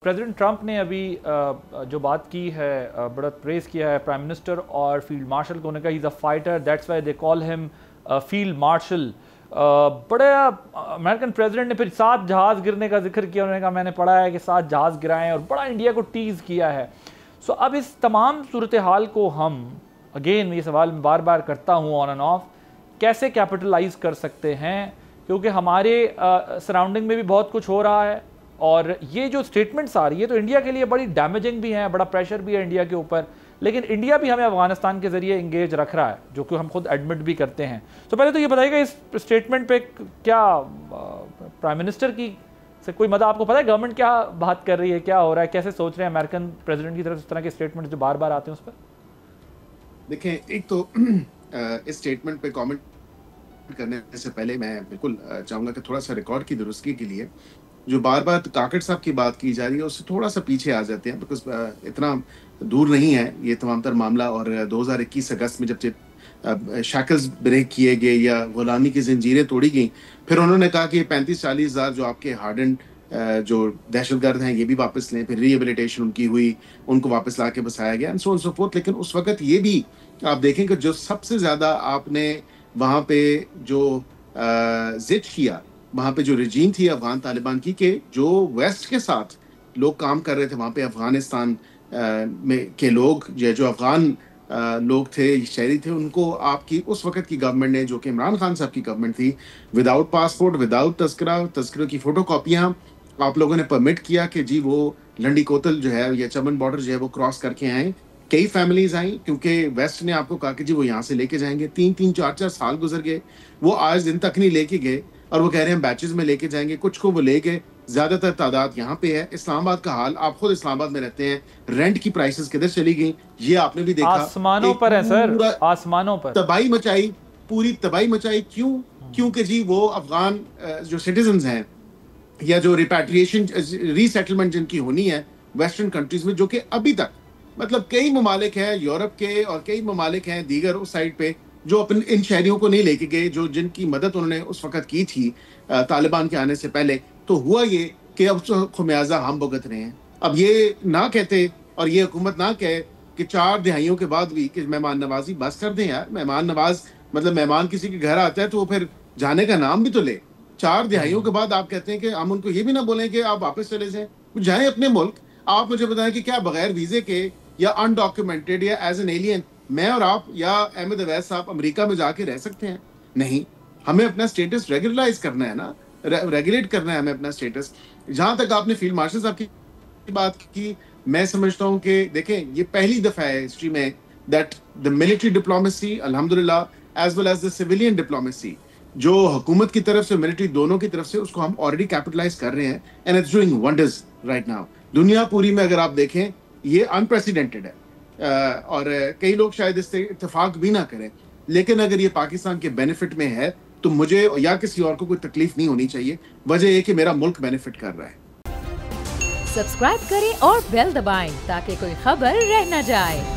President Trump ने अभी जो बात की है, बड़ा प्रेस किया है प्राइम मिनिस्टर और फील्ड मार्शल को, उन्होंने कहा he is a fighter, that's why they call him field marshal. बड़े अमेरिकन प्रेसिडेंट ने फिर 7 जहाज़ गिरने का जिक्र किया, उन्होंने कहा मैंने पढ़ा है कि 7 जहाज़ गिराएं, और बड़ा इंडिया को टीज़ किया है। सो अब इस तमाम सूरत हाल को हम, अगेन ये सवाल मैं बार बार करता हूँ ऑन एंड ऑफ, कैसे कैपिटलाइज कर सकते हैं, क्योंकि हमारे सराउंडिंग में भी बहुत कुछ हो रहा है, और ये जो स्टेटमेंट्स आ रही है तो इंडिया के लिए बड़ी डैमेजिंग भी हैं, बड़ा प्रेशर भी है इंडिया के ऊपर, लेकिन इंडिया भी हमें अफगानिस्तान के ज़रिए इंगेज रख रहा है, जो कि हम खुद एडमिट भी करते हैं। तो पहले तो ये बताइएगा इस स्टेटमेंट पे क्या प्राइम मिनिस्टर की से कोई मदद आपको पता है, गवर्नमेंट क्या बात कर रही है, क्या हो रहा है, कैसे सोच रहे हैं अमेरिकन प्रेसिडेंट की तरफ इस तरह के स्टेटमेंट जो बार बार आते हैं उस पर? देखें, एक तो इस स्टेटमेंट पे कमेंट करने से पहले मैं बिल्कुल चाहूँगा कि थोड़ा सा रिकॉर्ड की दुरुस्ती के लिए जो बार बार काकड़ साहब की बात की जा रही है उससे थोड़ा सा पीछे आ जाते हैं, बिकॉज इतना दूर नहीं है ये तमाम तर मामला। और 2021 अगस्त में जब शैकल्स ब्रेक किए गए या गुलामी की जंजीरें तोड़ी गई, फिर उन्होंने कहा कि 35-40 हज़ार जो आपके हार्डन जो दहशतगर्द हैं ये भी वापस लें, फिर रिहेबिलिटेशन उनकी हुई, उनको वापस ला के बसाया गया and so on so fourth. लेकिन उस वक्त ये भी आप देखें कि जो सबसे ज़्यादा आपने वहाँ पे जो जिद किया, वहाँ पे जो रजीम थी अफगान तालिबान की, के जो वेस्ट के साथ लोग काम कर रहे थे वहाँ पे अफगानिस्तान में के लोग, जो अफगान लोग थे, शहरी थे, उनको आपकी उस वक्त की गवर्नमेंट ने, जो कि इमरान खान साहब की गवर्नमेंट थी, विदाउट पासपोर्ट, विदाउट तस्करों की फ़ोटो कॉपियाँ आप लोगों ने परमिट किया कि जी वो लंडी कोतल जो है या चमन बॉर्डर जो है वो क्रॉस करके आए। कई फैमिलीज आई क्योंकि वेस्ट ने आपको कहा कि जी वो यहाँ से लेके जाएंगे। 3-3, 4-4 साल गुजर गए, वो आज दिन तक नहीं लेके गए और वो कह रहे हैं बैचेस में लेके जाएंगे। कुछ को वो ले गए, ज्यादातर तादाद यहाँ पे है। इस्लामाबाद का हाल, आप खुद इस्लामाबाद में रहते हैं, रेंट की प्राइसेस किधर चली गई ये आपने भी देखा, आसमानों पर है सर, आसमानों पर तबाही मचाई, पूरी तबाही मचाई। क्यों? क्योंकि जी वो अफगान जो सिटीजन हैं या जो रिपैट्रिएशन रीसेटलमेंट जिनकी होनी है वेस्टर्न कंट्रीज में, जो कि अभी तक मतलब कई ममालिक हैं यूरोप के और कई ममालिक हैं दीगर उस साइड पे जो अपने इन शहरियों को नहीं लेके गए, जो जिनकी मदद उन्होंने उस वक्त की थी तालिबान के आने से पहले। तो हुआ ये कि अब खुमियाजा हम भुगत रहे हैं। अब ये ना कहते और ये हुकूमत ना कहे कि 4 दिहाइयों के बाद भी कि मेहमान नवाजी बस कर दें यार। मेहमान नवाज मतलब मेहमान किसी के घर आता है तो वो फिर जाने का नाम भी तो ले। 4 दिहाइयों के बाद आप कहते हैं कि हम उनको ये भी ना बोलें कि आप वापस चले जाएं, जाएं अपने मुल्क। आप मुझे बताएं कि क्या बगैर वीजे के या अनडॉक्यूमेंटेड या एज एन एलियन मैं और आप या अहमद अवैस साहब अमेरिका में जाके रह सकते हैं? नहीं, हमें अपना स्टेटस रेगुलराइज करना है ना, रेगुलेट करना है हमें अपना स्टेटस। जहां तक आपने फील्ड मार्शल साहब की बात की, मैं समझता हूं कि देखें ये पहली दफा है हिस्ट्री में दैट द मिलिट्री डिप्लोमेसी अल्हम्दुलिल्लाह as well as the civilian diplomacy, जो हुकूमत की तरफ से मिलिट्री दोनों की तरफ से, उसको हम ऑलरेडी कैपिटलाइज कर रहे हैं and it's doing wonders right now. दुनिया पूरी में अगर आप देखें ये अनप्रेसिडेंटेड है और कई लोग शायद इससे इत्तेफाक भी ना करें, लेकिन अगर ये पाकिस्तान के बेनिफिट में है तो मुझे या किसी और को कोई तकलीफ नहीं होनी चाहिए। वजह ये कि मेरा मुल्क बेनिफिट कर रहा है। सब्सक्राइब करें और बेल दबाएं ताकि कोई खबर रह न जाए।